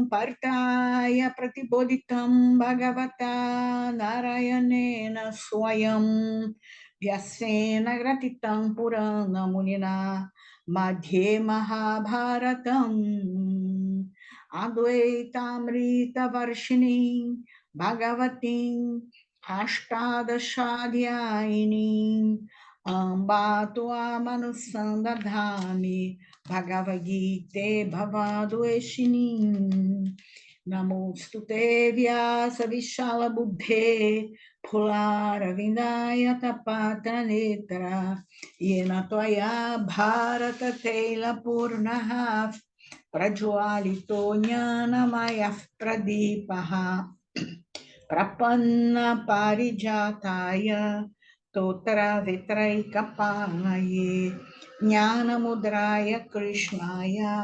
partaya pratibodhitam bhagavata narayanena swayam vyasena gratitam purana munina madhye mahabharatam advaitamrita varshini bhagavatim ashtadashadhyayini amba tua manusandadhami Bhagavad Gita Bhavadveshini Namostute Vyasa Vishala Buddhe Pulara Vindaya Tapatra Netra Yena Toya Bharata Teila Purnaha Prajwalito Jnanamaya Pradipaha Prapanna Parijataya Totra Vitraikapanaye Jnana Mudraya Krishnaya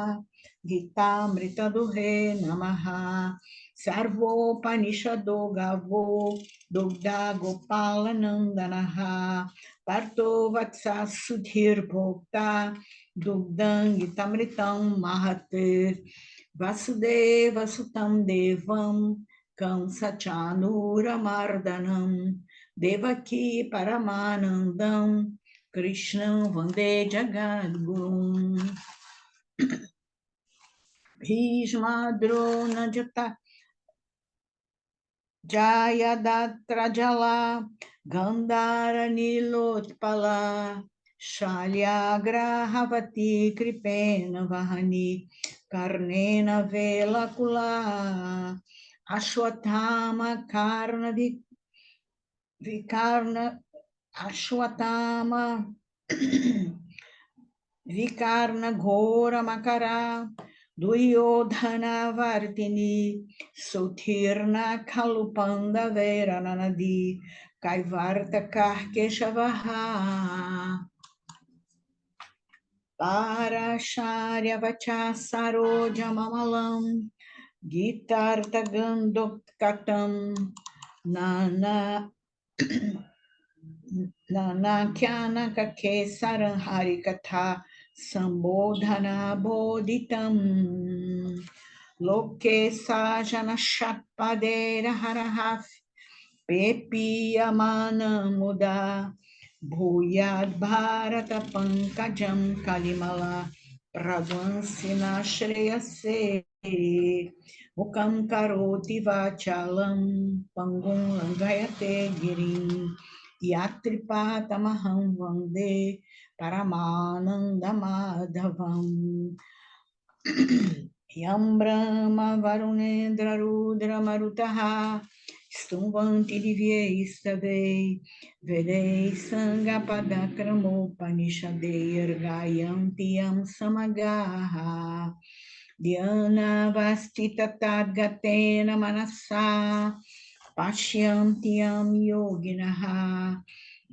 Gita Duhe Namaha Sarvopanishado Gavo Dugda Gopala Nandanaha Parto Vatsa Sudhir Bhokta Dugdang Gitamritam Mahate Vasudeva Sutam Devam Kamsa Chanura Mardanam Devaki Paramanandam Krishna Vande Jagadguru Bhishma Drona Jayadatra Jala Gandhara Nilotpala Shalyagrahavati Kripena Vahani Karnena Velakula Ashwatthama Karna Vikarna Ashwatthama Vikarna Ghora Makara Duryodhana Vartini Sutirna Kalupanda Verananadi Kaivarta Karkeshavaha Parasharya Vachasaro Mamalam Gitarta Gandokkatam Nana Nanakhyana Kakesaran Harikatha Sambodhana Bodhitam Loke Sajana Shatpadera Harahaf Pepiyamana Muda Bhuyad Bharata Pankajam Kalimala Pravansina Shreyase Mukam Karoti Vachalam Pangum Langayate Girim Yatripatamaham Vande Paramananda Madhavam Yam Brahma Varunendra Rudra Marutaha Stumvanti Divye Istave Vedei Sangapadakram Panishadeir Gayanti Yam Samagaha Dhyana Vastita Tadgatena Manasa Pashyantiyam yoginaha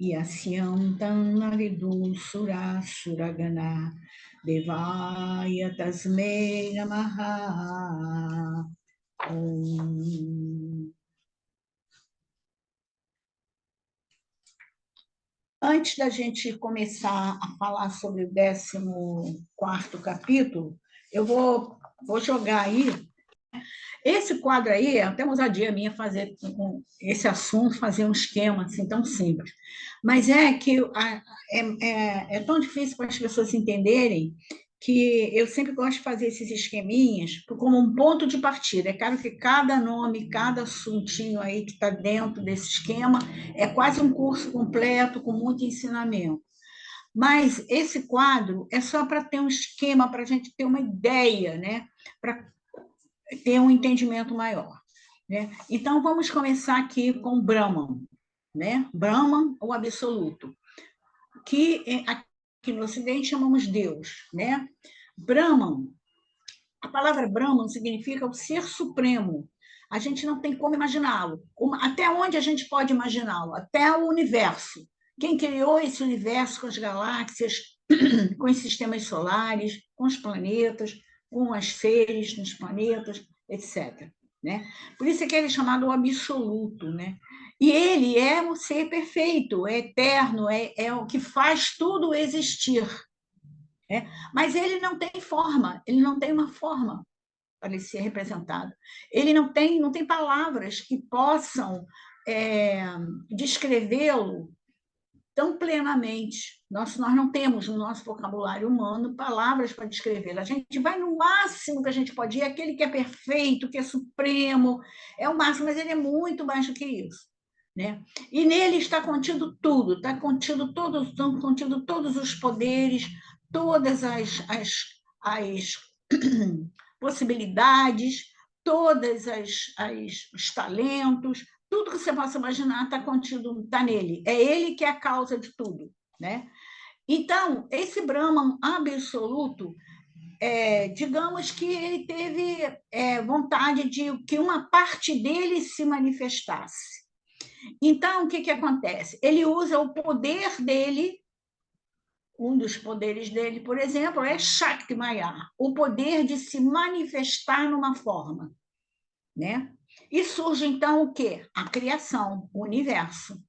yasyantam navidu sura suragana devaya tasmei namaha. Antes da gente começar a falar sobre o 14º capítulo, eu vou jogar aí. Esse quadro aí é até uma ousadia minha fazer com esse assunto, fazer um esquema assim tão simples. Mas é que é tão difícil para as pessoas entenderem que eu sempre gosto de fazer esses esqueminhas como um ponto de partida. É claro que cada nome, cada assuntinho aí que está dentro desse esquema é quase um curso completo com muito ensinamento. Mas esse quadro é só para ter um esquema, para a gente ter uma ideia, né? Para ter um entendimento maior, né? Então, vamos começar aqui com Brahman, né? Brahman, o absoluto, que aqui no Ocidente chamamos Deus, né? Brahman, a palavra Brahman significa o ser supremo. A gente não tem como imaginá-lo. Até onde a gente pode imaginá-lo? Até o universo. Quem criou esse universo com as galáxias, com os sistemas solares, com os planetas, com as seres nos planetas, etc. Né? Por isso é que ele é chamado o absoluto. Né? E ele é o ser perfeito, é eterno, é o que faz tudo existir. Mas ele não tem forma, ele não tem uma forma. para ele ser representado. Ele não tem palavras que possam descrevê-lo tão plenamente. Nós não temos no nosso vocabulário humano palavras para descrevê-lo. A gente vai no máximo que a gente pode ir, aquele que é perfeito, que é supremo, é o máximo, mas ele é muito mais do que isso. Né? E nele está contido tudo, estão contidos todos os poderes, todas as possibilidades, todos os talentos, tudo que você possa imaginar está contido, está nele. É ele que é a causa de tudo. Né? Então, esse Brahman absoluto, digamos que ele teve vontade de que uma parte dele se manifestasse. Então, o que acontece? Ele usa o poder dele, um dos poderes dele, por exemplo, é Shakti Maya, o poder de se manifestar numa forma. Né? E surge, então, o quê? A criação, o universo.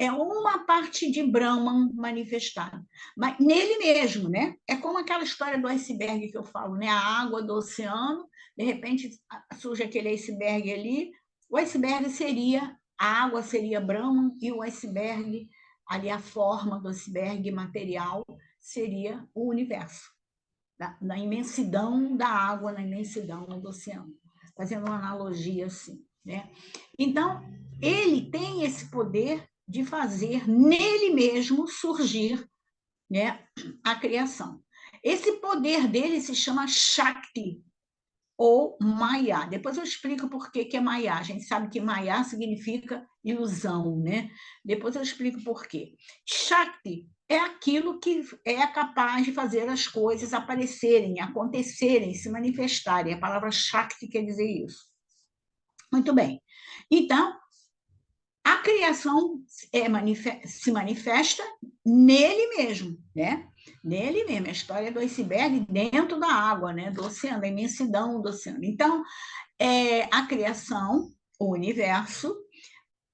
É uma parte de Brahman manifestada, mas nele mesmo, né? É como aquela história do iceberg que eu falo, né? A água do oceano, de repente surge aquele iceberg ali, o iceberg seria, a água seria Brahman e o iceberg, ali a forma do iceberg material, seria o universo, na imensidão da água, na imensidão do oceano, fazendo uma analogia assim, né? Então, ele tem esse poder de fazer nele mesmo surgir, né, a criação. Esse poder dele se chama Shakti, ou Maya. Depois eu explico por que é Maya. A gente sabe que Maya significa ilusão, né? Depois eu explico por quê. Shakti é aquilo que é capaz de fazer as coisas aparecerem, acontecerem, se manifestarem. A palavra Shakti quer dizer isso. Muito bem. Então, a criação se manifesta nele mesmo, né? Nele mesmo, a história do iceberg dentro da água, né? Do oceano, da imensidão do oceano. Então, a criação, o universo,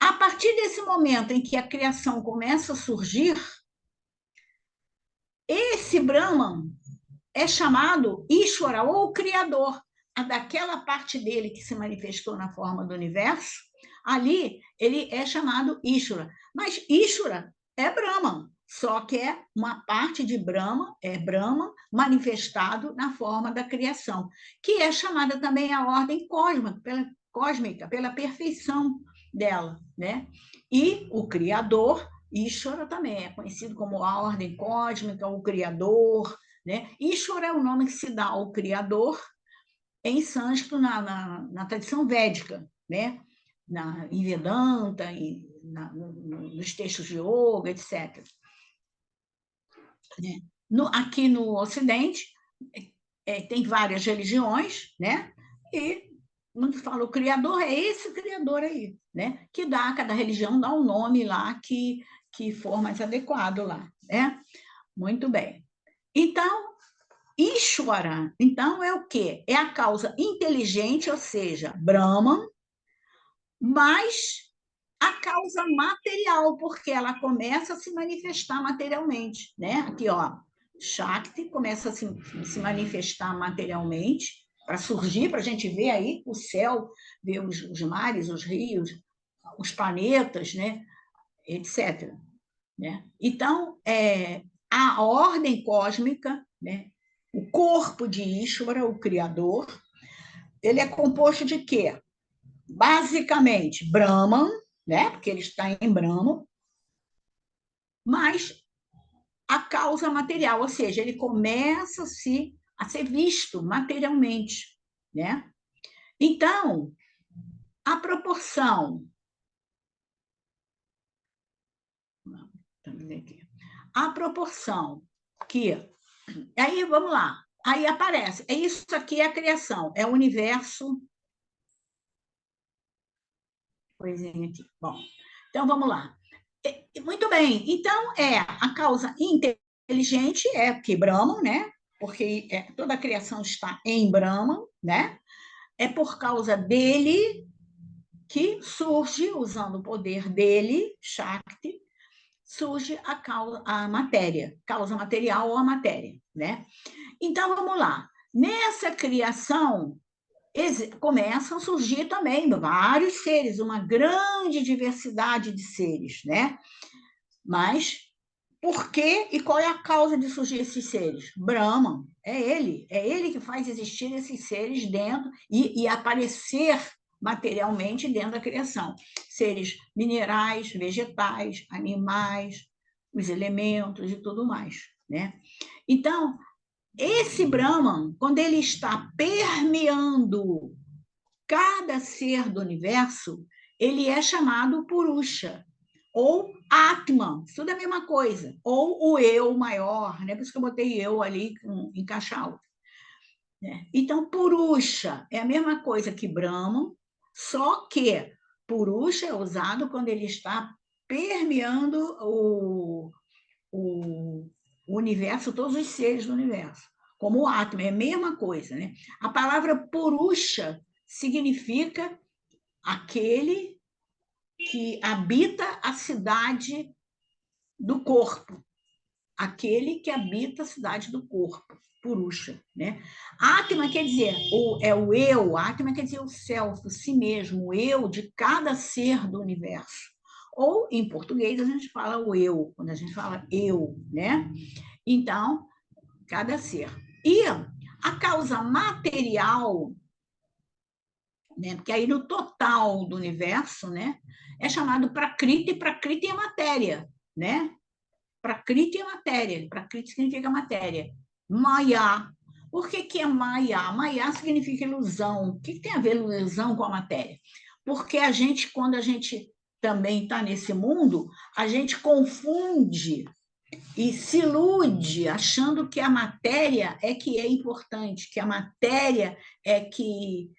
a partir desse momento em que a criação começa a surgir, esse Brahman é chamado Ishvara, ou Criador, daquela parte dele que se manifestou na forma do universo, ali ele é chamado Ishvara. Mas Ishvara é Brahman, só que é uma parte de Brahman, é Brahman manifestado na forma da criação, que é chamada também a ordem cósmica, pela perfeição dela. Né? E o Criador, Ishvara também é conhecido como a ordem cósmica, o Criador, né? Ishvara é o nome que se dá ao Criador em sânscrito, na tradição védica, né? Em Vedanta, nos textos de yoga, etc. Né? Aqui no Ocidente, tem várias religiões, né? E quando fala o Criador, é esse Criador aí, né? Que cada religião dá um nome lá que for mais adequado lá, né? Muito bem. Então, Ishvara, então, é o quê? É a causa inteligente, ou seja, Brahman, mas a causa material, porque ela começa a se manifestar materialmente, né? Aqui, ó, Shakti começa a se manifestar materialmente, para surgir, para a gente ver aí o céu, ver os mares, os rios, os planetas, né? Etc. Né? Então, a ordem cósmica, né? O corpo de Ishvara, o Criador, ele é composto de quê? Basicamente, Brahman, né? Porque ele está em Brahman, mas a causa material, ou seja, ele começa a ser visto materialmente, né? Então, a proporção... A proporção que... Aí, vamos lá. Aí aparece. Isso aqui é a criação, é o universo. Coisinha aqui. Bom, então vamos lá. Muito bem. Então, a causa inteligente é que Brahman, né? Porque toda a criação está em Brahman, né? É por causa dele que surge, usando o poder dele, Shakti, surge a matéria, causa material ou a matéria, né? Então, vamos lá. Nessa criação, começam a surgir também vários seres, uma grande diversidade de seres, né? Mas por quê e qual é a causa de surgir esses seres? Brahman, é ele que faz existir esses seres dentro e aparecer materialmente dentro da criação. Seres minerais, vegetais, animais, os elementos e tudo mais, né? Então, esse Brahman, quando ele está permeando cada ser do universo, ele é chamado Purusha, ou Atman, tudo é a mesma coisa, ou o eu maior, né? Por isso que eu botei eu ali em caixa alta. Né? Então, Purusha é a mesma coisa que Brahman, só que Purusha é usado quando ele está permeando o universo, todos os seres do universo, como o átomo, é a mesma coisa. Né? A palavra Purusha significa aquele que habita a cidade do corpo, aquele que habita a cidade do corpo, Purusha. Né? Atma quer dizer, é o eu, Atma quer dizer o self, o si mesmo, o eu de cada ser do universo. Ou, em português, a gente fala o eu, quando a gente fala eu, né? Então, cada ser. E a causa material, né? Porque aí no total do universo, né? É chamado Prakriti, e Prakriti é matéria, né? Prakriti é matéria, Prakriti significa matéria. Maya. Por que é Maya? Maya significa ilusão. O que tem a ver ilusão com a matéria? Porque a gente, quando a gente também está nesse mundo, a gente confunde e se ilude achando que a matéria é que é importante, que a matéria é que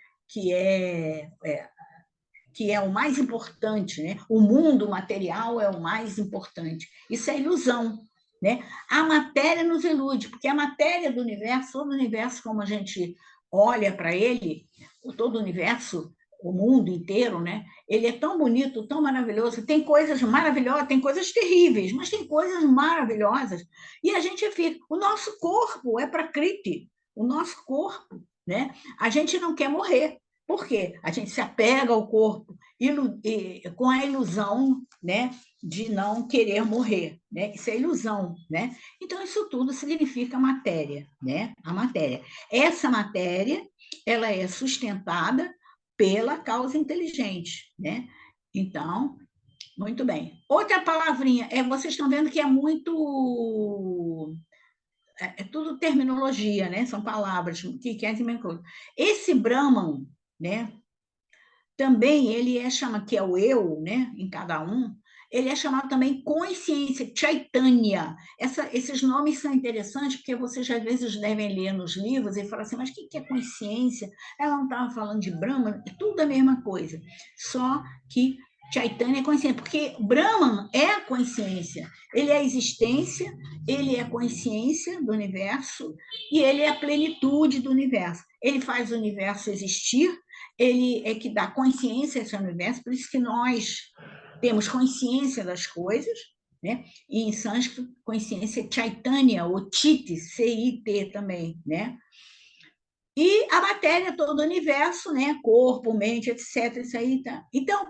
é o mais importante, né? O mundo material é o mais importante. Isso é ilusão, né? A matéria nos ilude, porque a matéria do universo, todo o universo como a gente olha para ele, todo o universo, o mundo inteiro, né? Ele é tão bonito, tão maravilhoso, tem coisas maravilhosas, tem coisas terríveis, mas tem coisas maravilhosas. E a gente fica, o nosso corpo é Prakriti, o nosso corpo, né? A gente não quer morrer. Por quê? A gente se apega ao corpo com a ilusão, né, de não querer morrer, né? Isso é ilusão, né? Então isso tudo significa matéria, né? A matéria. Essa matéria, ela é sustentada pela causa inteligente, né? Então, muito bem. Outra palavrinha, vocês estão vendo que é muito tudo terminologia, né? São palavras que querem dizer coisa. Esse Brahman, né? Também ele chama que é o eu, né? Em cada um. Ele é chamado também consciência, Chaitanya. Esses nomes são interessantes porque vocês às vezes devem ler nos livros e falar assim, mas o que é consciência? Ela não estava falando de Brahman, é tudo a mesma coisa. Só que Chaitanya é consciência, porque Brahman é a consciência. Ele é a existência, ele é a consciência do universo e ele é a plenitude do universo. Ele faz o universo existir, ele é que dá consciência a esse universo, por isso que nós temos consciência das coisas, né? E em sânscrito, consciência é Chaitanya, ou Chit, C-I-T também, né? E a matéria, todo o universo, né? Corpo, mente, etc. Isso aí tá. Então,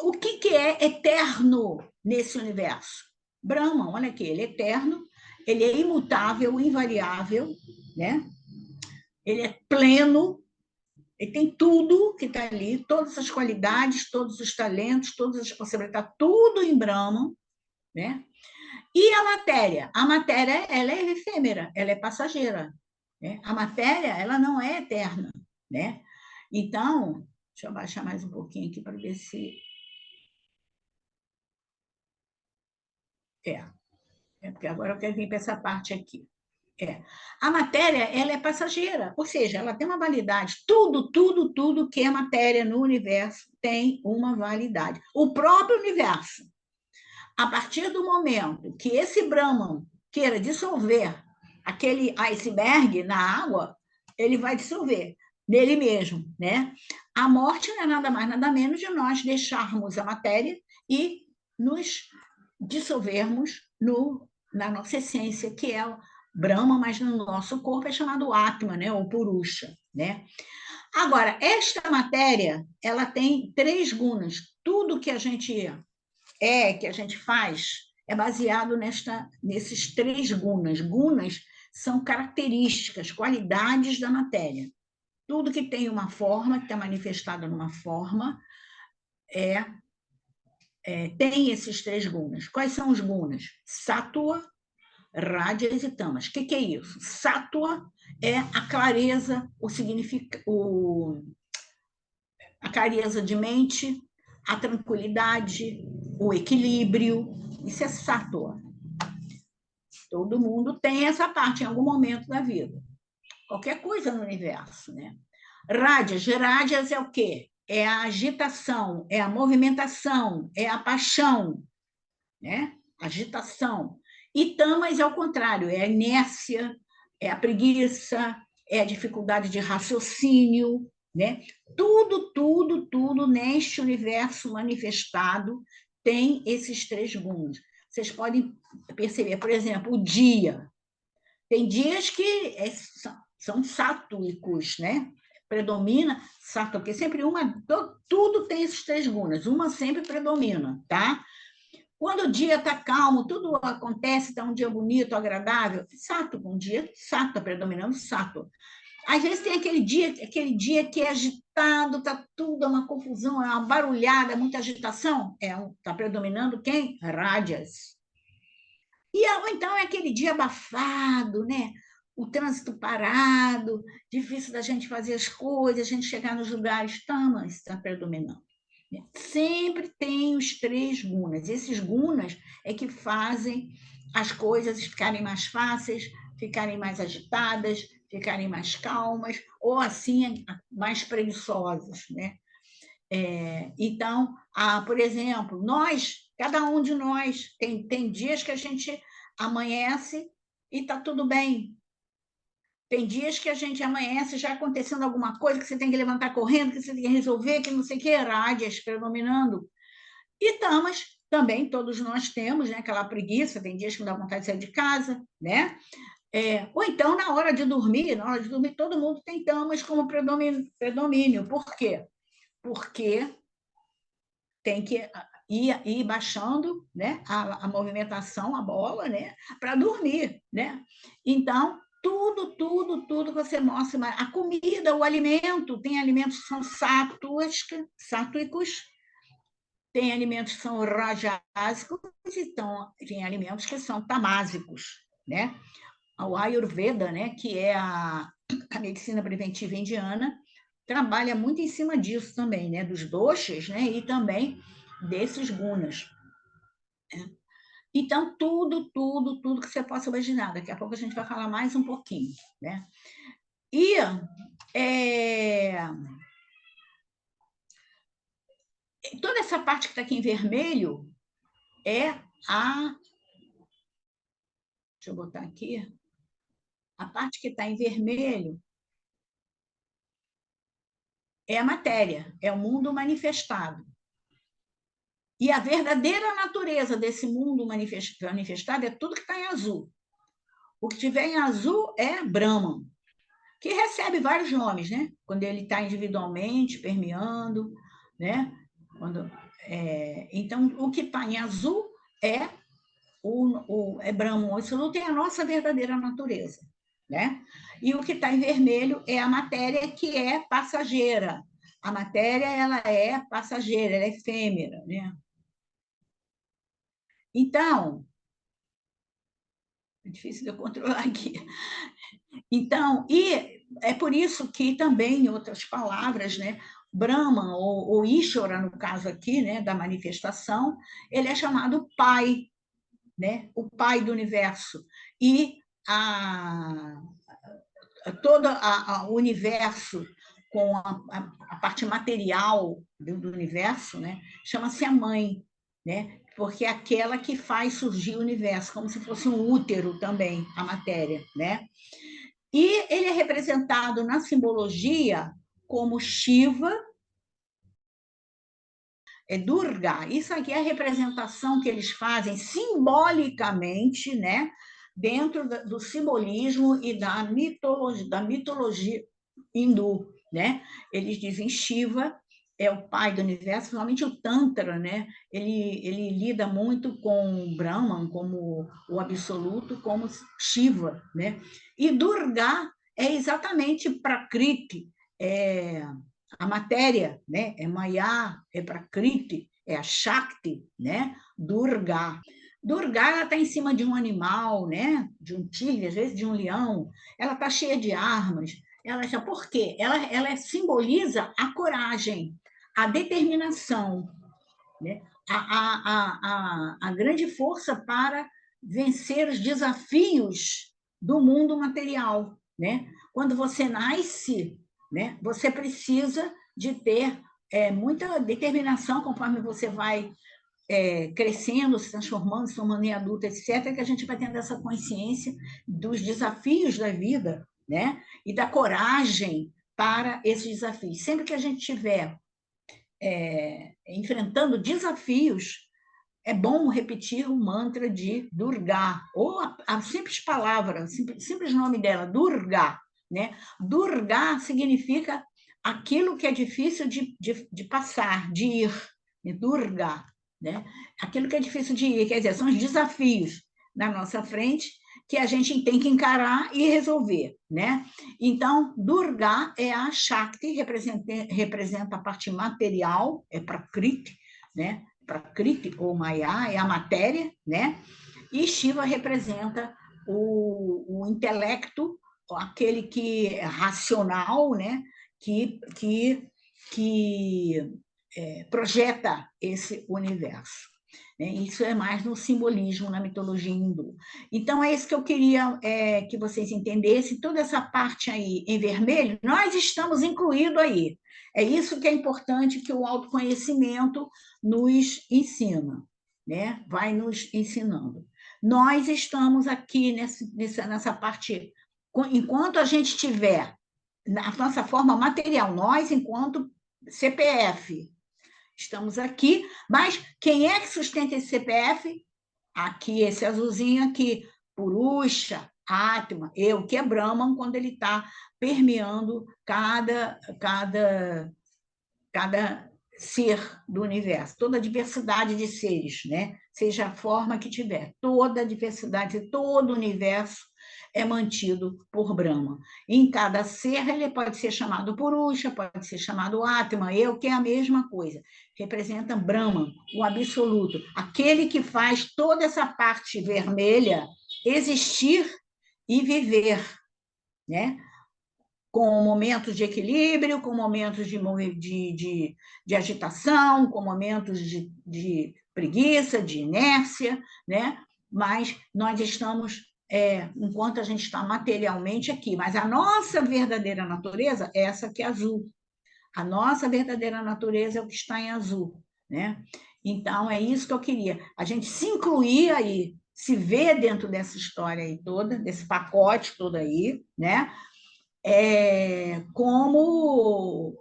o que é eterno nesse universo? Brahman, olha aqui, ele é eterno, ele é imutável, invariável, né? Ele é pleno, ele tem tudo que está ali, todas as qualidades, todos os talentos, todas as possibilidades, está tudo em Brahman, né? E a matéria? A matéria, ela é efêmera, ela é passageira. Né? A matéria, ela não é eterna, né? Então, deixa eu baixar mais um pouquinho aqui para ver se... porque agora eu quero vir para essa parte aqui. A matéria, ela é passageira, ou seja, ela tem uma validade. Tudo que é matéria no universo tem uma validade. O próprio universo, a partir do momento que esse Brahman queira dissolver aquele iceberg na água, ele vai dissolver nele mesmo, né? A morte não é nada mais, nada menos de nós deixarmos a matéria e nos dissolvermos na nossa essência, que é o Brahma, mas no nosso corpo é chamado Atma, né? Ou Purusha, né? Agora, esta matéria, ela tem 3 gunas. Tudo que a gente que a gente faz, é baseado nesses 3 gunas. Gunas são características, qualidades da matéria. Tudo que tem uma forma, que está manifestado numa forma, tem esses 3 gunas. Quais são os gunas? Sátua, rádias e tamas. O que é isso? Sátua é a clareza, a clareza de mente, a tranquilidade, o equilíbrio. Isso é sátua. Todo mundo tem essa parte em algum momento da vida. Qualquer coisa no universo, né? Rádias é o quê? É a agitação, é a movimentação, é a paixão, né? Agitação. E tamas é o contrário, é a inércia, é a preguiça, é a dificuldade de raciocínio, né? Tudo neste universo manifestado tem esses 3 gunas. Vocês podem perceber, por exemplo, o dia. Tem dias que são sátuicos, né? Predomina sátua, porque sempre tudo tem esses 3 gunas, uma sempre predomina, tá? Quando o dia está calmo, tudo acontece, está um dia bonito, agradável, sátua, um dia sátua, predominando sátua. Às vezes tem aquele dia que é agitado, está tudo uma confusão, é uma barulhada, muita agitação. Está predominando quem? Rádias. Ou então é aquele dia abafado, né? O trânsito parado, difícil da gente fazer as coisas, a gente chegar nos lugares, tamas está predominando. Sempre tem os 3 gunas. Esses gunas é que fazem as coisas ficarem mais fáceis, ficarem mais agitadas, ficarem mais calmas, ou assim, mais preguiçosas, né? Então, por exemplo, cada um de nós, tem dias que a gente amanhece e está tudo bem. Tem dias que a gente amanhece já acontecendo alguma coisa, que você tem que levantar correndo, que você tem que resolver, que não sei o que, rádias predominando. E tamas, também todos nós temos, né? Aquela preguiça, tem dias que não dá vontade de sair de casa, né? Ou então, na hora de dormir, todo mundo tem tamas como predomínio. Por quê? Porque tem que ir baixando, né, a movimentação, a bola, né, para dormir, né? Então, tudo que você mostra, a comida, o alimento, tem alimentos que são sátuicos, tem alimentos que são rajásicos, então tem alimentos que são tamásicos, né? O Ayurveda, né, que é a medicina preventiva indiana, trabalha muito em cima disso também, né, dos doshas, né, e também desses gunas. Então, tudo que você possa imaginar. Daqui a pouco a gente vai falar mais um pouquinho, né? E toda essa parte que está aqui em vermelho é a... Deixa eu botar aqui. A parte que está em vermelho é a matéria, é o mundo manifestado. E a verdadeira natureza desse mundo manifestado é tudo que está em azul. O que tiver em azul é Brahman, que recebe vários nomes, né? Quando ele está individualmente, permeando, né? Então, o que está em azul é Brahman. Isso não tem a nossa verdadeira natureza, né? E o que está em vermelho é a matéria que é passageira. A matéria, ela é passageira, ela é efêmera, né? Então, é difícil de eu controlar aqui. Então, e é por isso que também, em outras palavras, né, Brahman, ou Ishvara, no caso aqui, né, da manifestação, ele é chamado pai, né, o pai do universo. E todo o universo, com a parte material do universo, né, chama-se a mãe, né, porque é aquela que faz surgir o universo, como se fosse um útero também, a matéria, né? E ele é representado na simbologia como Shiva, Durga. Isso aqui é a representação que eles fazem simbolicamente, né, dentro do simbolismo e da mitologia hindu. né? Eles dizem Shiva é o pai do universo, principalmente o Tantra, né? Ele lida muito com Brahman, como o absoluto, como Shiva, né? E Durga é exatamente Prakriti, é a matéria, né? É Maya, é Prakriti, é a Shakti, né? Durga. Durga está em cima de um animal, né? De um tigre, às vezes de um leão. Ela está cheia de armas. Ela já, por quê? Ela simboliza a coragem, a determinação, né? A grande força para vencer os desafios do mundo material, né? Quando você nasce, né, você precisa de ter muita determinação conforme você vai crescendo, se transformando, se tornando em adulto, etc., que a gente vai tendo essa consciência dos desafios da vida, né? E da coragem para esses desafios. Sempre que a gente estiver enfrentando desafios, é bom repetir o mantra de Durga, ou a simples palavra, simples nome dela, Durga. Né? Durga significa aquilo que é difícil de passar, de ir. Durga. Né? Aquilo que é difícil de ir, quer dizer, são os desafios na nossa frente que a gente tem que encarar e resolver. Né? Então, Durga é a Shakti, representa a parte material, é Prakriti, né? Prakriti ou Maya é a matéria, né? E Shiva representa o intelecto, aquele que é racional, né? Que projeta esse universo. Isso é mais no simbolismo, na mitologia hindu. Então, é isso que eu queria que vocês entendessem. Toda essa parte aí em vermelho, nós estamos incluídos aí. É isso que é importante que o autoconhecimento nos ensina, né? Vai nos ensinando. Nós estamos aqui nessa parte, enquanto a gente tiver na nossa forma material, nós, enquanto CPF, estamos aqui, mas quem é que sustenta esse CPF? Aqui, esse azulzinho aqui, Purusha, Atma, eu, que é Brahman, quando ele está permeando cada ser do universo, toda a diversidade de seres, né? Seja a forma que tiver, toda a diversidade, todo o universo é mantido por Brahma. Em cada ser, ele pode ser chamado Purusha, pode ser chamado Atma, eu, que é a mesma coisa. Representa Brahma, o absoluto, aquele que faz toda essa parte vermelha existir e viver, né? Com momentos de equilíbrio, com momentos de agitação, com momentos de preguiça, de inércia, né? Mas nós estamos, enquanto a gente está materialmente aqui, mas a nossa verdadeira natureza é essa que é azul. A nossa verdadeira natureza é o que está em azul, né? Então, é isso que eu queria. A gente se incluir aí, se ver dentro dessa história aí toda, desse pacote todo aí, né? Como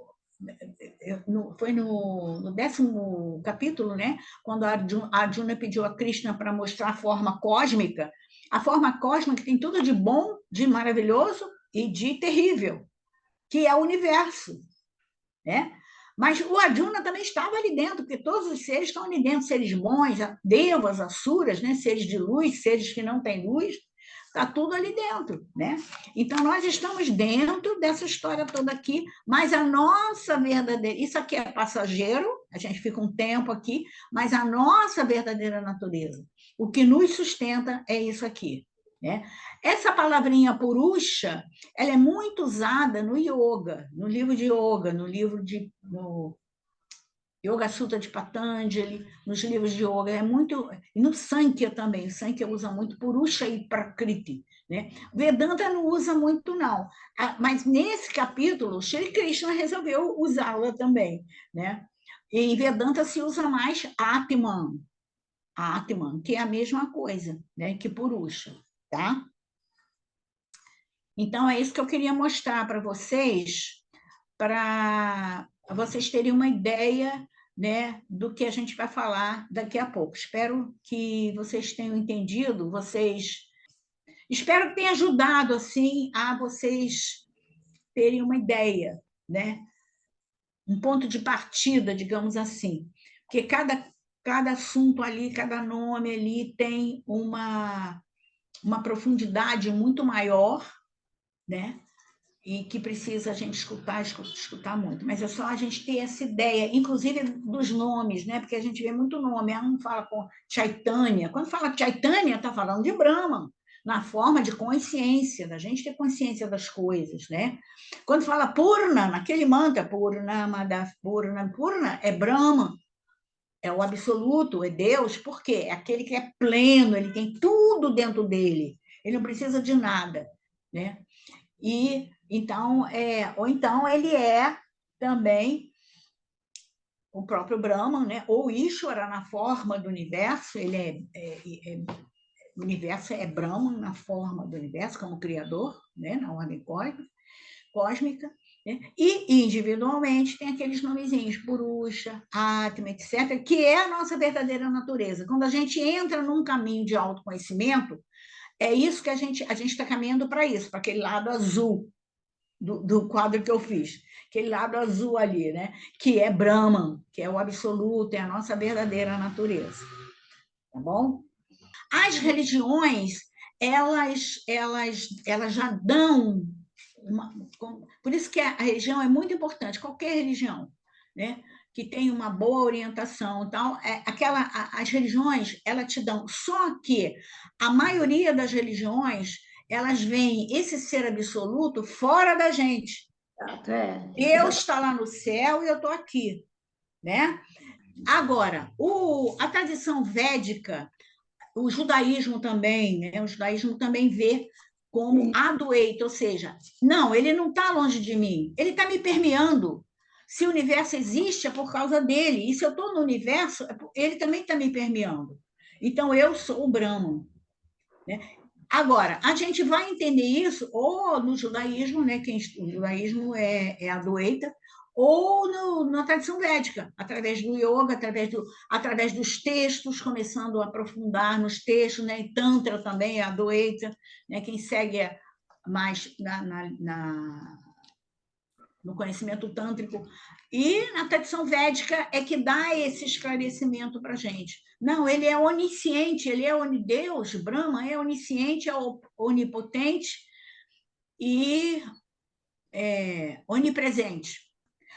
foi no 10º capítulo, né? Quando a Arjuna pediu a Krishna para mostrar a forma cósmica tem tudo de bom, de maravilhoso e de terrível, que é o universo, né? Mas o Arjuna também estava ali dentro, porque todos os seres estão ali dentro, seres bons, devas, asuras, né? Seres de luz, seres que não têm luz, está tudo ali dentro, né? Então, nós estamos dentro dessa história toda aqui, mas a nossa verdadeira... Isso aqui é passageiro, a gente fica um tempo aqui, mas a nossa verdadeira natureza, o que nos sustenta é isso aqui, né? Essa palavrinha purusha, ela é muito usada no yoga, no livro de yoga, no Yoga Sutra de Patanjali, nos livros de yoga, e no Sankhya também, o Sankhya usa muito Purusha e Prakriti, né? Vedanta não usa muito, não. Mas nesse capítulo, Shri Krishna resolveu usá-la também, né? E em Vedanta se usa mais Atman, que é a mesma coisa, né? Que Purusha, tá? Então, é isso que eu queria mostrar para vocês terem uma ideia, né, do que a gente vai falar daqui a pouco. Espero que vocês tenham entendido, espero que tenha ajudado assim a vocês terem uma ideia, né? Um ponto de partida, digamos assim, porque cada assunto ali, cada nome ali tem uma profundidade muito maior, né? E que precisa a gente escutar muito. Mas é só a gente ter essa ideia, inclusive dos nomes, né? Porque a gente vê muito nome. Um fala com Chaitanya. Quando fala Chaitanya, está falando de Brahman, na forma de consciência, da gente ter consciência das coisas, né? Quando fala Purna, naquele mantra, Purna, Mada, Purna, Purna, é Brahman, é o absoluto, é Deus, por quê? É aquele que é pleno, ele tem tudo dentro dele, ele não precisa de nada, né? E então, ou então ele é também o próprio Brahman, né? Ou Ishvara na forma do universo, o universo é Brahman na forma do universo, como criador, né? Na ordem cósmica, né? E individualmente tem aqueles nomezinhos, Purusha, Atma, etc., que é a nossa verdadeira natureza. Quando a gente entra num caminho de autoconhecimento, é isso que a gente está caminhando para isso, para aquele lado azul do quadro que eu fiz, aquele lado azul ali, né? Que é Brahman, que é o absoluto, é a nossa verdadeira natureza. Tá bom? As religiões, elas já dão por isso que a religião é muito importante, qualquer religião, né? Que tem uma boa orientação, então as religiões elas te dão, só que a maioria das religiões elas veem esse ser absoluto fora da gente. Deus está lá no céu e eu estou aqui, né? Agora, a tradição védica, o judaísmo também, né? O judaísmo também vê como Adwaita, ou seja, não, ele não está longe de mim, ele está me permeando. Se o universo existe, é por causa dele. E se eu estou no universo, ele também está me permeando. Então, eu sou o Brahman. Né? Agora, a gente vai entender isso ou no judaísmo, né? O judaísmo é Adwaita, ou na tradição védica, através do yoga, através dos textos, começando a aprofundar nos textos, né? E Tantra também é Adwaita, né? Quem segue mais no conhecimento tântrico. E na tradição védica é que dá esse esclarecimento para a gente. Não, ele é onisciente, ele é Deus, Brahma é onisciente, é onipotente e onipresente.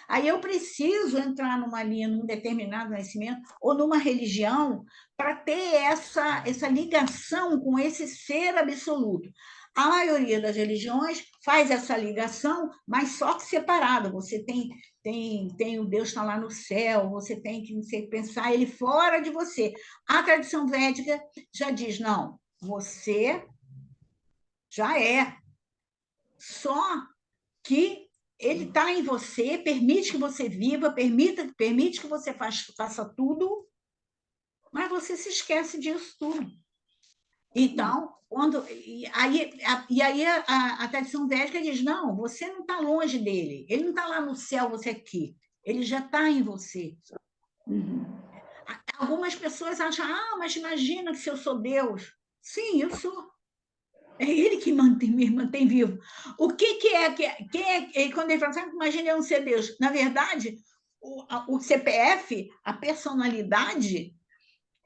Aí eu preciso entrar numa linha, num determinado conhecimento ou numa religião para ter essa ligação com esse ser absoluto. A maioria das religiões faz essa ligação, mas só que separado. Você tem o Deus está lá no céu, você tem que pensar ele fora de você. A tradição védica já diz, não, você já é. Só que ele está em você, permite que você viva, permite que você faça tudo, mas você se esquece disso tudo. Então, aí a tradição védica diz, não, você não está longe dele, ele não está lá no céu, você aqui, ele já está em você. Algumas pessoas acham, mas imagina que se eu sou Deus. Sim, eu sou. É ele que me mantém vivo. O que é quando ele fala assim, imagina eu não ser Deus. Na verdade, o CPF, a personalidade,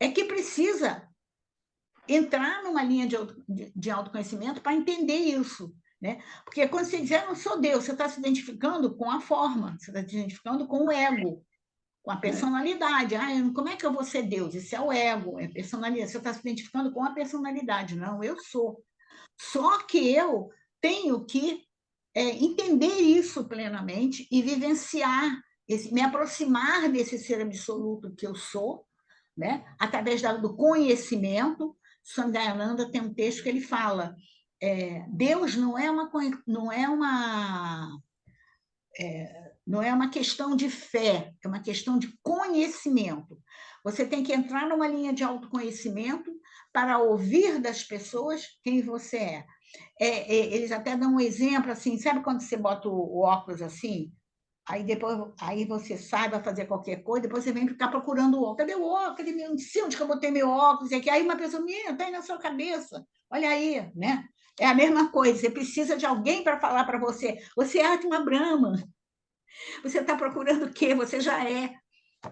é que precisa entrar numa linha de autoconhecimento para entender isso. Né? Porque quando você diz, eu não sou Deus, você está se identificando com a forma, você está se identificando com o ego, com a personalidade. Como é que eu vou ser Deus? Isso é o ego, é personalidade. Você está se identificando com a personalidade. Não, eu sou. Só que eu tenho que entender isso plenamente e vivenciar, me aproximar desse ser absoluto que eu sou, né? Através do conhecimento. Sandayananda tem um texto que ele fala: Deus não é uma questão de fé, é uma questão de conhecimento. Você tem que entrar numa linha de autoconhecimento para ouvir das pessoas quem você é. Eles até dão um exemplo assim, sabe quando você bota o óculos assim? Aí você sai, vai fazer qualquer coisa, depois você vem ficar procurando o óculos. Cadê o óculos? Cadê não sei onde que eu botei meu óculos? Aí uma pessoa, está aí na sua cabeça. Olha aí, né? É a mesma coisa, você precisa de alguém para falar para você. Você é Atma Brahma. Você está procurando o quê? Você já é.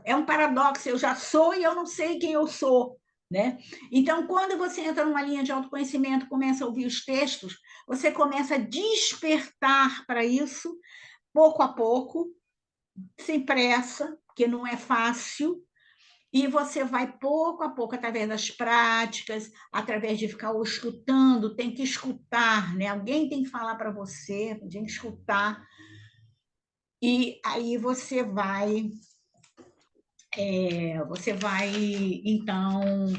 É um paradoxo, eu já sou e eu não sei quem eu sou, né? Então, quando você entra numa linha de autoconhecimento, começa a ouvir os textos, você começa a despertar para isso, pouco a pouco, sem pressa, porque não é fácil, e você vai pouco a pouco, através das práticas, através de ficar escutando, tem que escutar, né? Alguém tem que falar para você, tem que escutar, e aí você vai, então,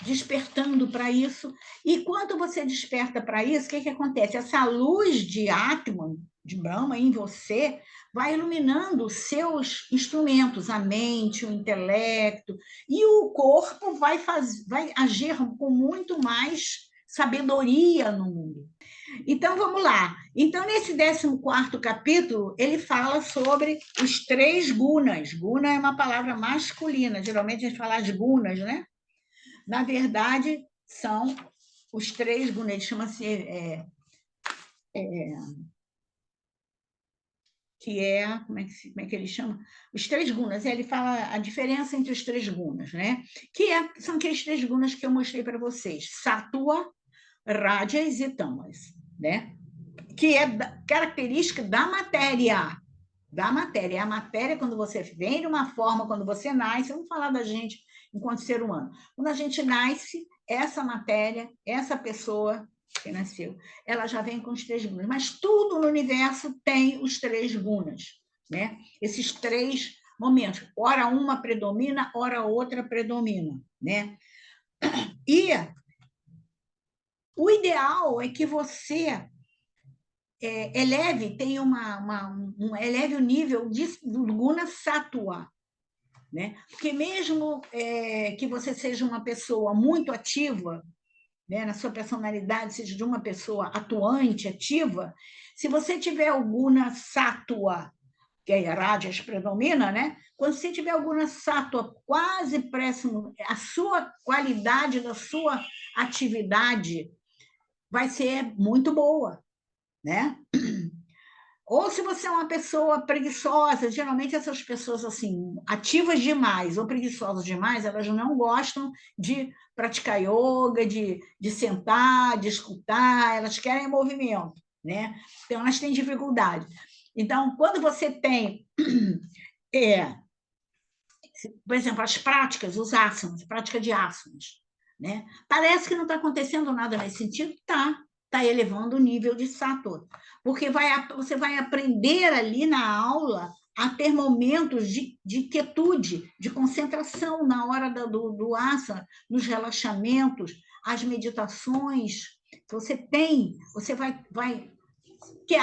despertando para isso. E quando você desperta para isso, o que acontece? Essa luz de Atman, de Brahma, em você, vai iluminando os seus instrumentos, a mente, o intelecto, e o corpo vai agir com muito mais sabedoria no mundo. Então, vamos lá. Então, nesse 14º capítulo, ele fala sobre os 3 gunas. Guna é uma palavra masculina, geralmente a gente fala as gunas, né? Na verdade, são os 3 gunas, ele chama-se... como é que ele chama? Os 3 gunas. Ele fala a diferença entre os 3 gunas, né? São aqueles 3 gunas que eu mostrei para vocês. Sattva, Rajas e Tamas, né? Que é característica da matéria. Da matéria. A matéria, quando você vem de uma forma, quando você nasce, vamos falar da gente enquanto ser humano. Quando a gente nasce, essa matéria, essa pessoa que nasceu, ela já vem com os 3 gunas. Mas tudo no universo tem os 3 gunas, né? Esses 3 momentos. Ora uma predomina, ora outra predomina, né? E o ideal é que você eleve, tem eleve o nível do guna sattva, né? Porque mesmo que você seja uma pessoa muito ativa, né, na sua personalidade, seja de uma pessoa atuante, ativa, se você tiver o guna sattva, que é rajas predomina, né? Quando você tiver o guna sattva quase próximo, a sua qualidade da sua atividade vai ser muito boa, né? Ou se você é uma pessoa preguiçosa, geralmente essas pessoas assim, ativas demais ou preguiçosas demais, elas não gostam de praticar yoga, de sentar, de escutar, elas querem movimento, né? Então elas têm dificuldade. Então, quando você tem, por exemplo, as práticas, os asanas, prática de asanas, né? Parece que não está acontecendo nada nesse sentido, está elevando o nível de sattva, porque você vai aprender ali na aula a ter momentos de quietude, de concentração na hora do asana, nos relaxamentos, as meditações. Você vai que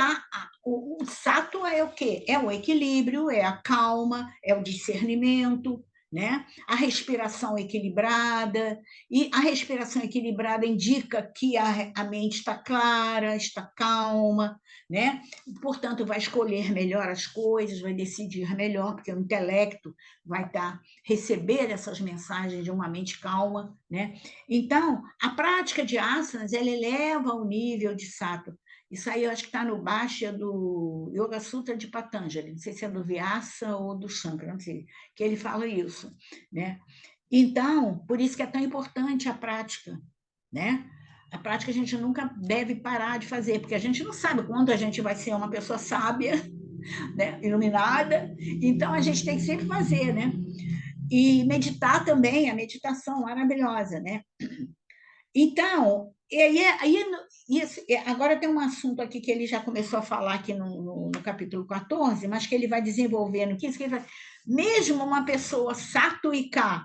o sattva é o quê? É o equilíbrio, é a calma, é o discernimento, né? A respiração equilibrada, e a respiração equilibrada indica que a mente está clara, está calma, né? Portanto, vai escolher melhor as coisas, vai decidir melhor, porque o intelecto vai receber essas mensagens de uma mente calma, né? Então, a prática de asanas, ela eleva o nível de sattva. Isso aí eu acho que está no Bhashya do Yoga Sutra de Patanjali, não sei se é do Vyasa ou do Shankara, não sei, que ele fala isso, né? Então, por isso que é tão importante a prática, né? A prática a gente nunca deve parar de fazer, porque a gente não sabe quando a gente vai ser uma pessoa sábia, né? Iluminada, então a gente tem que sempre fazer, né? E meditar também, a meditação maravilhosa, né? Então, agora tem um assunto aqui que ele já começou a falar aqui no capítulo 14, mas que ele vai desenvolver no 15, que ele vai, mesmo uma pessoa sátuica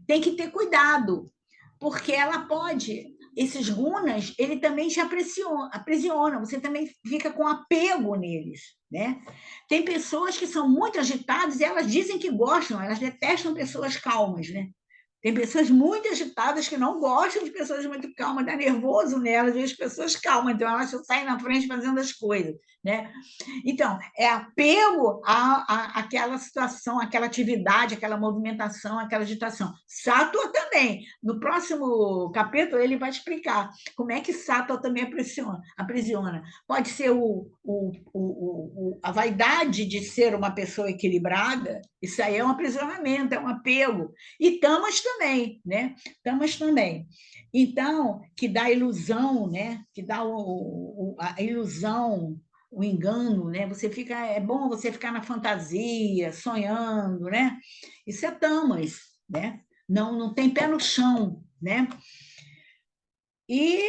tem que ter cuidado, porque ela pode, esses gunas, ele também te aprisiona, você também fica com apego neles, né? Tem pessoas que são muito agitadas e elas dizem que gostam, elas detestam pessoas calmas, né? Tem pessoas muito agitadas que não gostam de pessoas muito calmas, dá nervoso nelas ver as pessoas calmas, então elas saem na frente fazendo as coisas, né? Então, é apego àquela situação, àquela atividade, àquela movimentação, àquela agitação. Sátua também. No próximo capítulo, ele vai explicar como é que Sátua também aprisiona. Pode ser a vaidade de ser uma pessoa equilibrada, isso aí é um aprisionamento, é um apego. E tamas também, né? Tamas também. Então, que dá ilusão, né? Que dá a ilusão, o engano, né? Você fica, é bom você ficar na fantasia, sonhando, né? Isso é tamas, né? Não tem pé no chão, né? E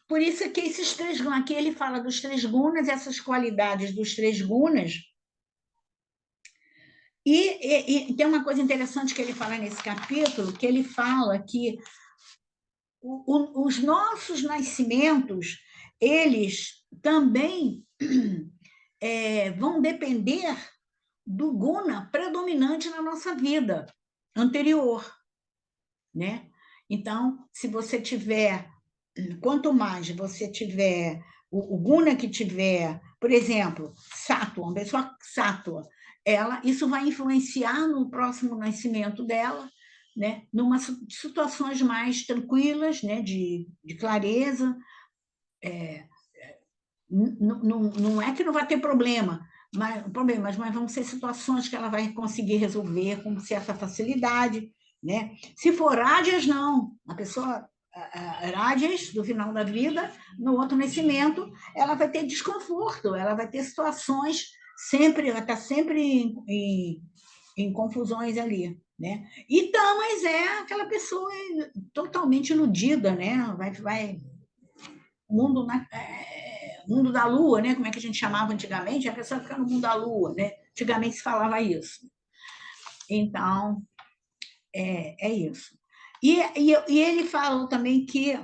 por isso que esses três gunas, aqui ele fala dos três gunas, essas qualidades dos três gunas. E tem uma coisa interessante que ele fala nesse capítulo, que ele fala que os nossos nascimentos, eles também vão depender do guna predominante na nossa vida anterior, né? Então, se você tiver, quanto mais você tiver, o guna que tiver, por exemplo, sátua, uma pessoa sátua, isso vai influenciar no próximo nascimento dela, né? Numa situações mais tranquilas, né? De clareza, não é que não vai ter problemas, mas vão ser situações que ela vai conseguir resolver com certa facilidade, né? Se for rádias, não. A pessoa rádias do final da vida, no outro nascimento, ela vai ter desconforto, ela vai ter situações sempre, ela está sempre em confusões ali, né? E tamas é aquela pessoa totalmente iludida, né? Vai mundo mundo da lua, né? Como é que a gente chamava antigamente? A pessoa fica no mundo da lua, né? Antigamente se falava isso. Então, é isso. E ele falou também que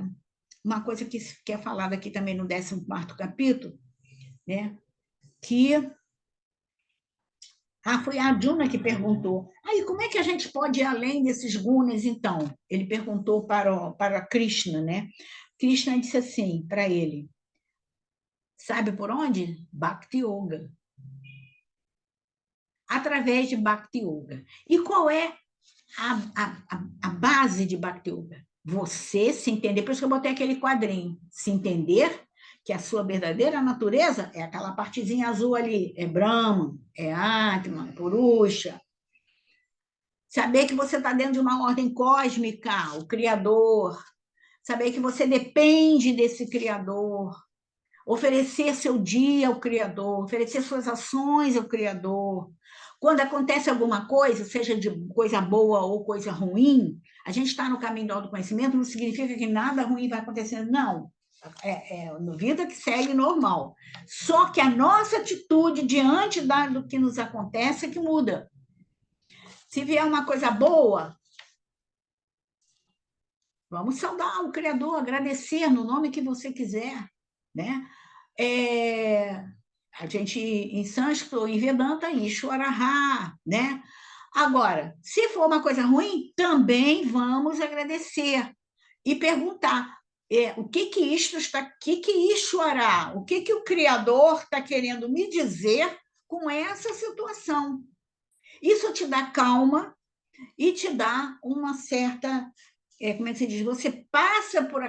uma coisa que é falada aqui também no 14º capítulo, né? Que foi a Arjuna que perguntou. Aí, como é que a gente pode ir além desses gunas, então? Ele perguntou para Krishna, né? Krishna disse assim para ele: sabe por onde? Bhakti Yoga. Através de Bhakti Yoga. E qual é a base de Bhakti Yoga? Você se entender, por isso que eu botei aquele quadrinho, se entender que a sua verdadeira natureza é aquela partezinha azul ali, é Brahman, é Atman, Purusha. Saber que você está dentro de uma ordem cósmica, o Criador. Saber que você depende desse Criador. Oferecer seu dia ao Criador, oferecer suas ações ao Criador. Quando acontece alguma coisa, seja de coisa boa ou coisa ruim, a gente está no caminho do autoconhecimento, não significa que nada ruim vai acontecer, não. É vida que segue normal. Só que a nossa atitude diante do que nos acontece é que muda. Se vier uma coisa boa, vamos saudar o Criador, agradecer no nome que você quiser, né? A gente, em sânscrito, em Vedanta, Ishwaraha, né? Agora, se for uma coisa ruim, também vamos agradecer e perguntar o que isto está, o que Ishwara, o que o Criador está querendo me dizer com essa situação. Isso te dá calma e te dá uma certa, como é que se diz? Você passa por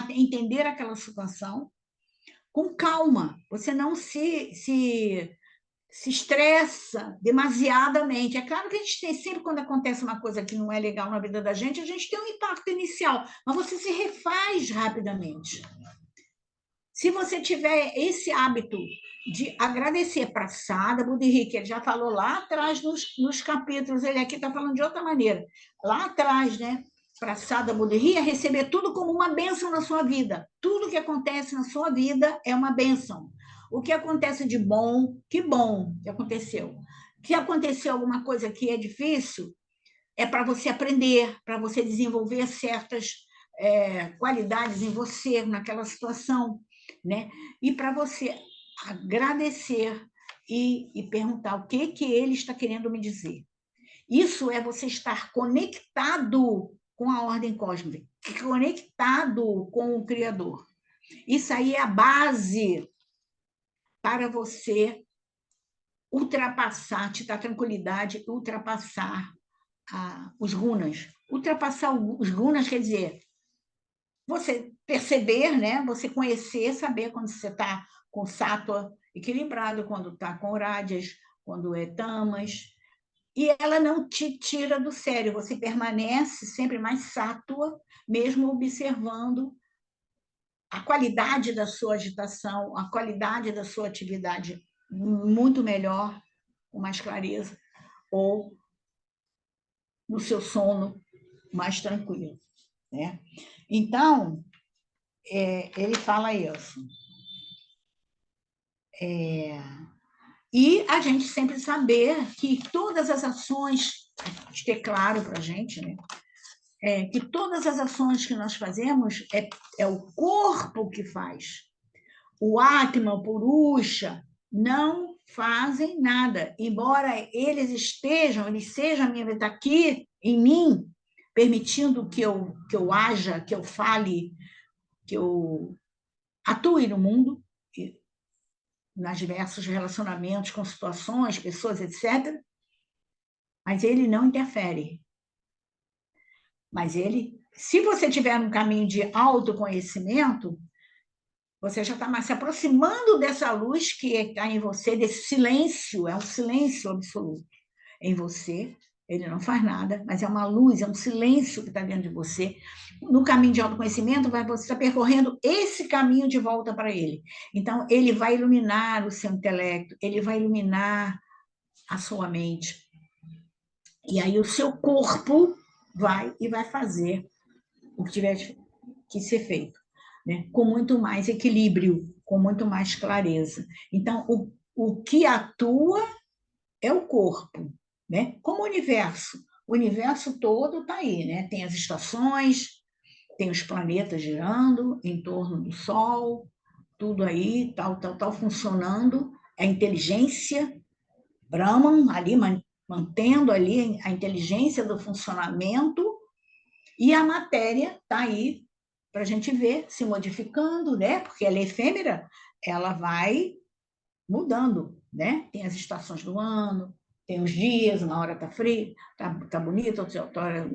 entender aquela situação com calma. Você não se estressa demasiadamente. É claro que a gente tem sempre, quando acontece uma coisa que não é legal na vida da gente, a gente tem um impacto inicial, mas você se refaz rapidamente. Se você tiver esse hábito de agradecer para Sada Budhi, que ele já falou lá atrás nos capítulos, ele aqui está falando de outra maneira, lá atrás, né? Para Sada Budhi, é receber tudo como uma bênção na sua vida. Tudo que acontece na sua vida é uma bênção. O que acontece de bom, que bom que aconteceu. Que aconteceu alguma coisa que é difícil, é para você aprender, para você desenvolver certas qualidades em você, naquela situação, né? E para você agradecer e perguntar o que ele está querendo me dizer. Isso é você estar conectado com a ordem cósmica, conectado com o Criador. Isso aí é a base para você ultrapassar, te dar tranquilidade, ultrapassar os gunas. Ultrapassar os gunas quer dizer você perceber, né? Você conhecer, saber quando você está com sattva equilibrado, quando está com rajas, quando é tamas, e ela não te tira do sério, você permanece sempre mais sattva, mesmo observando a qualidade da sua agitação, a qualidade da sua atividade muito melhor, com mais clareza, ou no seu sono mais tranquilo, né? Então, ele fala isso. E a gente sempre saber que todas as ações, ter claro para a gente, né? Que todas as ações que nós fazemos é o corpo que faz. O Atma, o Purusha, não fazem nada. Embora eles sejam a minha vida aqui em mim, permitindo que eu haja, que eu fale, que eu atue no mundo, nas diversos relacionamentos com situações, pessoas, etc. Mas ele não interfere. Mas se você tiver um caminho de autoconhecimento, você já está se aproximando dessa luz que está em você, desse silêncio, é um silêncio absoluto em você. Ele não faz nada, mas é uma luz, é um silêncio que está dentro de você. No caminho de autoconhecimento, você está percorrendo esse caminho de volta para ele. Então, ele vai iluminar o seu intelecto, ele vai iluminar a sua mente. E aí o seu corpo vai fazer o que tiver que ser feito, né? Com muito mais equilíbrio, com muito mais clareza. Então, o que atua é o corpo, né? Como o universo todo está aí, né? Tem as estações, tem os planetas girando em torno do Sol, tudo aí, tal, funcionando. A inteligência, Brahman, ali, mantendo ali a inteligência do funcionamento, e a matéria está aí para a gente ver, se modificando, né? Porque ela é efêmera, ela vai mudando, né? Tem as estações do ano, tem os dias, uma hora está frio, tá bonito, outra hora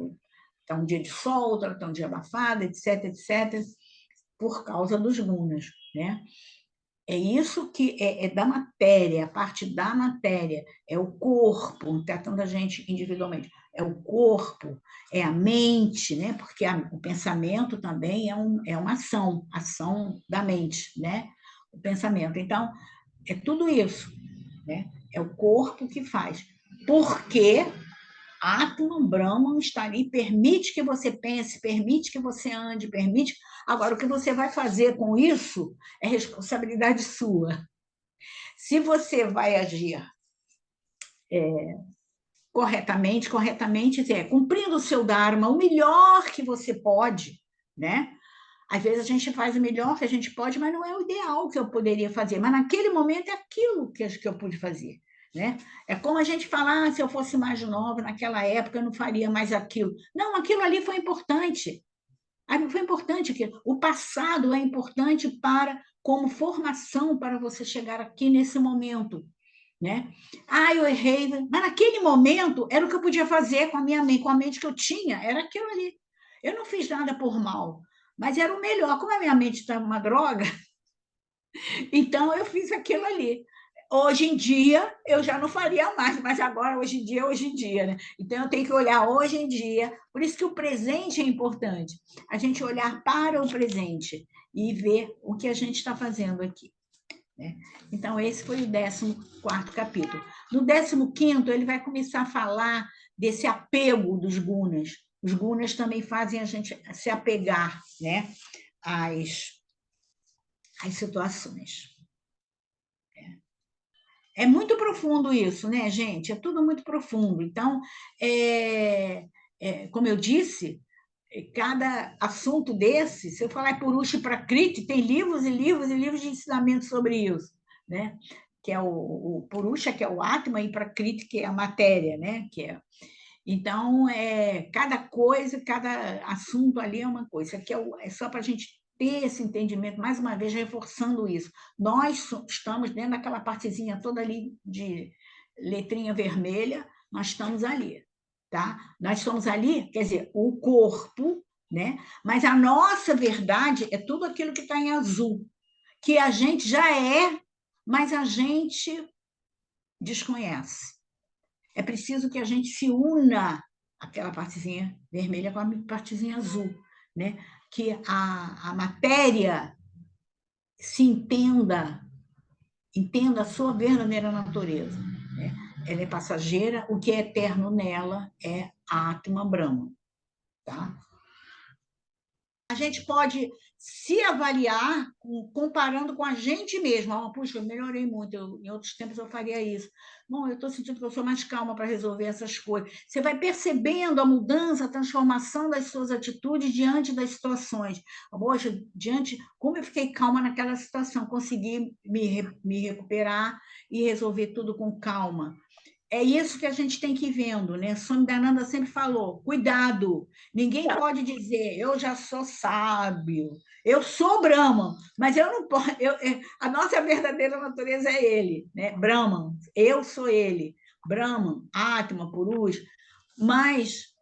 está um dia de sol, outra hora está um dia abafado, etc, etc, por causa dos gunas, né? É isso que é da matéria, a parte da matéria, é o corpo, tratando a gente individualmente, é o corpo, é a mente, né? Porque o pensamento também é uma ação da mente, né? O pensamento. Então, é tudo isso, né? É o corpo que faz. Porque Atman, Brahman está ali, permite que você pense, permite que você ande, permite. Agora, o que você vai fazer com isso é responsabilidade sua. Se você vai agir corretamente, cumprindo o seu Dharma, o melhor que você pode, né? Às vezes a gente faz o melhor que a gente pode, mas não é o ideal que eu poderia fazer. Mas naquele momento é aquilo que eu pude fazer, né? É como a gente falar, se eu fosse mais nova, naquela época eu não faria mais aquilo. Não, aquilo ali foi importante. Foi importante que o passado é importante como formação para você chegar aqui nesse momento, né? Eu errei, mas naquele momento era o que eu podia fazer com a minha mente, com a mente que eu tinha, era aquilo ali. Eu não fiz nada por mal, mas era o melhor. Como a minha mente estava uma droga, então eu fiz aquilo ali. Hoje em dia, eu já não faria mais, mas agora, hoje em dia, né? Então, eu tenho que olhar hoje em dia. Por isso que o presente é importante. A gente olhar para o presente e ver o que a gente está fazendo aqui, né? Então, esse foi o 14º capítulo. No 15º, ele vai começar a falar desse apego dos gunas. Os gunas também fazem a gente se apegar, né, às situações. É muito profundo isso, né, gente? É tudo muito profundo. Então, como eu disse, cada assunto desse, se eu falar Purusha e Prakriti, tem livros e livros e livros de ensinamento sobre isso, né? Que é o Purusha, que é o Atma, e Prakriti, que é a matéria, né? Então, cada coisa, cada assunto ali é uma coisa. Isso aqui é só para a gente ter esse entendimento, mais uma vez, reforçando isso. Nós estamos dentro daquela partezinha toda ali de letrinha vermelha, nós estamos ali, tá? Nós estamos ali, quer dizer, o corpo, né? Mas a nossa verdade é tudo aquilo que está em azul, que a gente já é, mas a gente desconhece. É preciso que a gente se una aquela partezinha vermelha com a partezinha azul, né? Que a matéria se entenda a sua verdadeira natureza, né? Ela é passageira, o que é eterno nela é a Atma Brahma, tá? A gente pode se avaliar comparando com a gente mesmo. Oh, puxa, eu melhorei muito, em outros tempos eu faria isso. Bom, eu estou sentindo que eu sou mais calma para resolver essas coisas. Você vai percebendo a mudança, a transformação das suas atitudes diante das situações. Poxa, como eu fiquei calma naquela situação, consegui me recuperar e resolver tudo com calma. É isso que a gente tem que ir vendo, né? Swami Dayananda sempre falou: cuidado, ninguém pode dizer eu já sou sábio, eu sou Brahman, mas eu não posso. A nossa verdadeira natureza é ele, né? Brahman, eu sou ele, Brahman, Atma, Purusha. Mas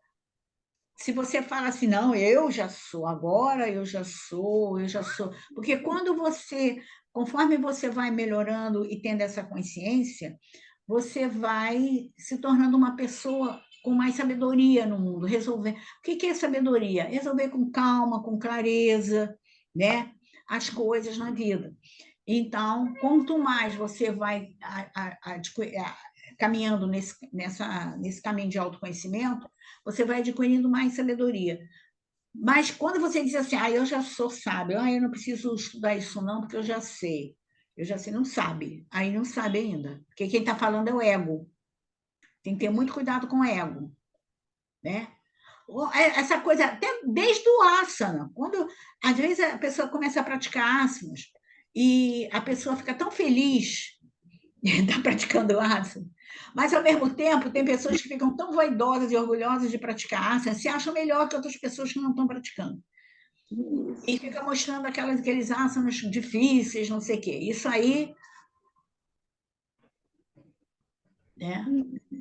se você fala assim, não, eu já sou, agora eu já sou, eu já sou. Porque conforme você vai melhorando e tendo essa consciência, você vai se tornando uma pessoa com mais sabedoria no mundo, resolver. O que é sabedoria? Resolver com calma, com clareza, né? As coisas na vida. Então, quanto mais você vai caminhando nesse caminho de autoconhecimento, você vai adquirindo mais sabedoria. Mas quando você diz assim, eu já sou sábio, eu não preciso estudar isso não, porque eu já sei. Eu já sei, não sabe. Aí não sabe ainda. Porque quem está falando é o ego. Tem que ter muito cuidado com o ego, né? Essa coisa, até desde o asana. Às vezes, a pessoa começa a praticar asanas e a pessoa fica tão feliz de estar praticando asana, mas, ao mesmo tempo, tem pessoas que ficam tão vaidosas e orgulhosas de praticar asana, se acham melhor que outras pessoas que não estão praticando. E fica mostrando aqueles asanas difíceis, não sei o quê. Isso aí, né?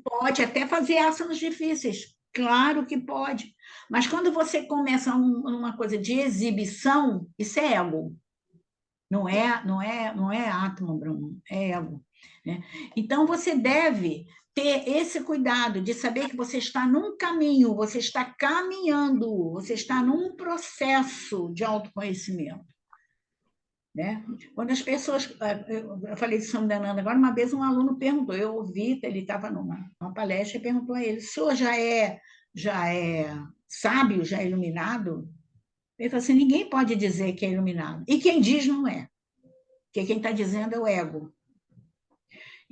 Pode até fazer asanas difíceis, claro que pode. Mas quando você começa uma coisa de exibição, isso é ego. Não é Atman Brahman, é ego. Né? Então, você deve ter esse cuidado de saber que você está num caminho, você está caminhando, você está num processo de autoconhecimento. Né? Quando as pessoas... Eu falei de Swami Dayananda agora, uma vez um aluno perguntou, eu ouvi, ele estava numa palestra e perguntou a ele, o senhor já é sábio, já é iluminado? Ele falou assim, ninguém pode dizer que é iluminado. E quem diz não é. Porque quem está dizendo é o ego.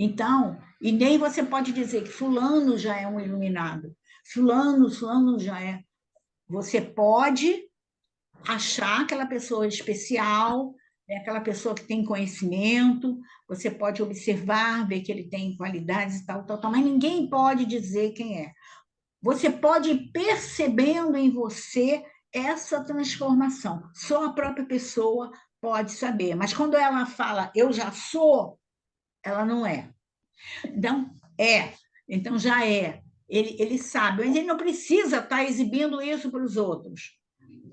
Então, e nem você pode dizer que fulano já é um iluminado. Fulano já é. Você pode achar aquela pessoa especial, aquela pessoa que tem conhecimento, você pode observar, ver que ele tem qualidades e tal, mas ninguém pode dizer quem é. Você pode ir percebendo em você essa transformação. Só a própria pessoa pode saber. Mas quando ela fala, eu já sou, ela não é. Então, é. Então, já é. Ele sabe, mas ele não precisa estar exibindo isso para os outros.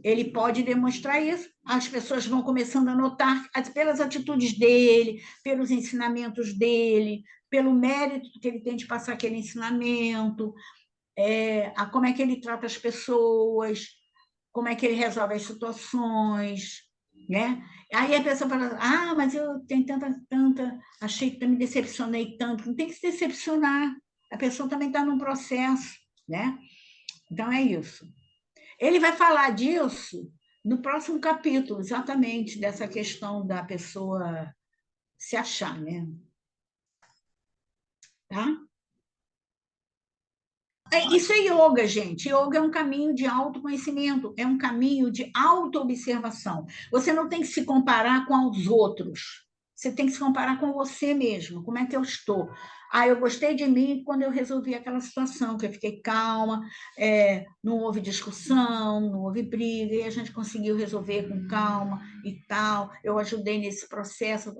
Ele pode demonstrar isso, as pessoas vão começando a notar pelas atitudes dele, pelos ensinamentos dele, pelo mérito que ele tem de passar aquele ensinamento, como é que ele trata as pessoas, como é que ele resolve as situações, né? Aí a pessoa fala, mas eu tenho achei que me decepcionei tanto. Não tem que se decepcionar, a pessoa também está num processo, né? Então é isso. Ele vai falar disso no próximo capítulo, exatamente, dessa questão da pessoa se achar, né? Tá? Isso é yoga, gente. Yoga é um caminho de autoconhecimento, é um caminho de autoobservação. Você não tem que se comparar com os outros. você tem que se comparar com você mesmo. Como é que eu estou? Ah, eu gostei de mim quando eu resolvi aquela situação, que eu fiquei calma, não houve discussão, não houve briga, e a gente conseguiu resolver com calma e tal. Eu ajudei nesse processo.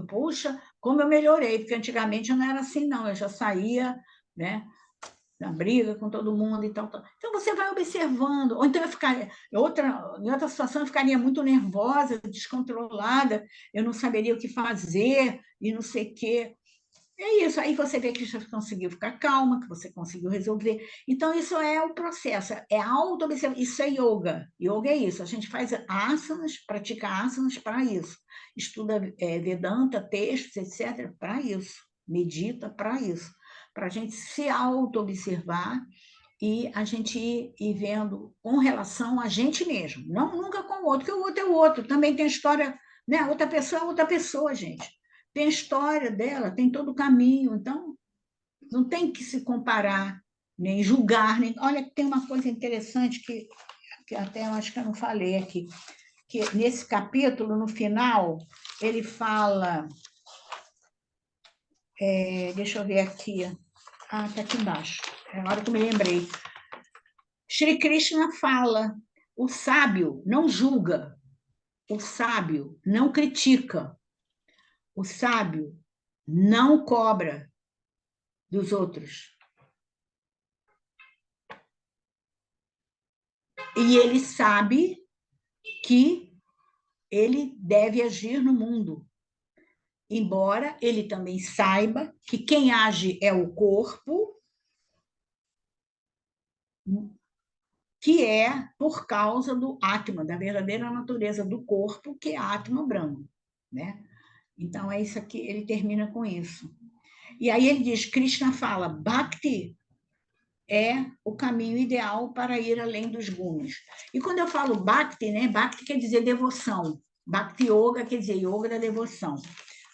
Puxa, como eu melhorei, porque antigamente eu não era assim, não. Eu já saía, né, na briga com todo mundo e tal, tal. Então, você vai observando. Ou então, em outra situação, eu ficaria muito nervosa, descontrolada, eu não saberia o que fazer e não sei o quê. É isso, aí você vê que você conseguiu ficar calma, que você conseguiu resolver. Então, isso é o processo, é auto-observação. Isso é yoga. Yoga é isso, a gente faz asanas, pratica asanas para isso. Estuda Vedanta, textos, etc., para isso. Medita para isso. Para a gente se auto-observar e a gente ir vendo com relação a gente mesmo, não nunca com o outro, porque o outro é o outro, também tem história, né? Outra pessoa, gente. Tem a história dela, tem todo o caminho, então não tem que se comparar, nem julgar, nem... Olha, tem uma coisa interessante que até eu acho que eu não falei aqui, que nesse capítulo, no final, ele fala, deixa eu ver aqui, está aqui embaixo, é a hora que eu me lembrei. Shri Krishna fala, o sábio não julga, o sábio não critica, o sábio não cobra dos outros. E ele sabe que ele deve agir no mundo, embora ele também saiba que quem age é o corpo, que é por causa do Atma, da verdadeira natureza do corpo, que é Atma Brahma, né? Então, é isso aqui, ele termina com isso. E aí ele diz, Krishna fala, Bhakti é o caminho ideal para ir além dos gunas. E quando eu falo Bhakti, né? Bhakti quer dizer devoção. Bhakti Yoga quer dizer yoga da devoção.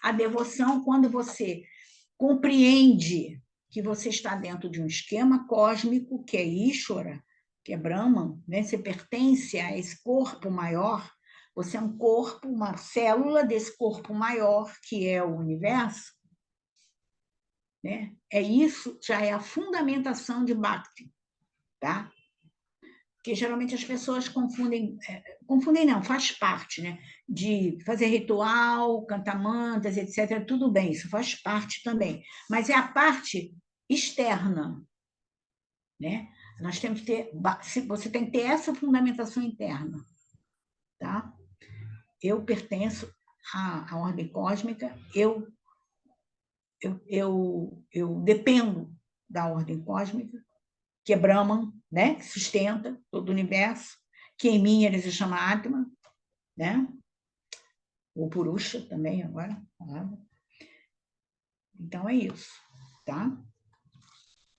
A devoção, quando você compreende que você está dentro de um esquema cósmico, que é Ishvara, que é Brahman, né? Você pertence a esse corpo maior, você é um corpo, uma célula desse corpo maior, que é o universo, né? É isso, já é a fundamentação de Bhakti, tá? Porque geralmente as pessoas confundem não, faz parte, né? De fazer ritual, cantar mantas, etc. Tudo bem, isso faz parte também. Mas é a parte externa, né? Nós temos que ter, você tem que ter essa fundamentação interna, tá? Eu pertenço à ordem cósmica, eu dependo da ordem cósmica, que é Brahman, né? Que sustenta todo o universo, que em mim ele se chama Atma, né? Ou Purusha também agora. Então é isso, tá?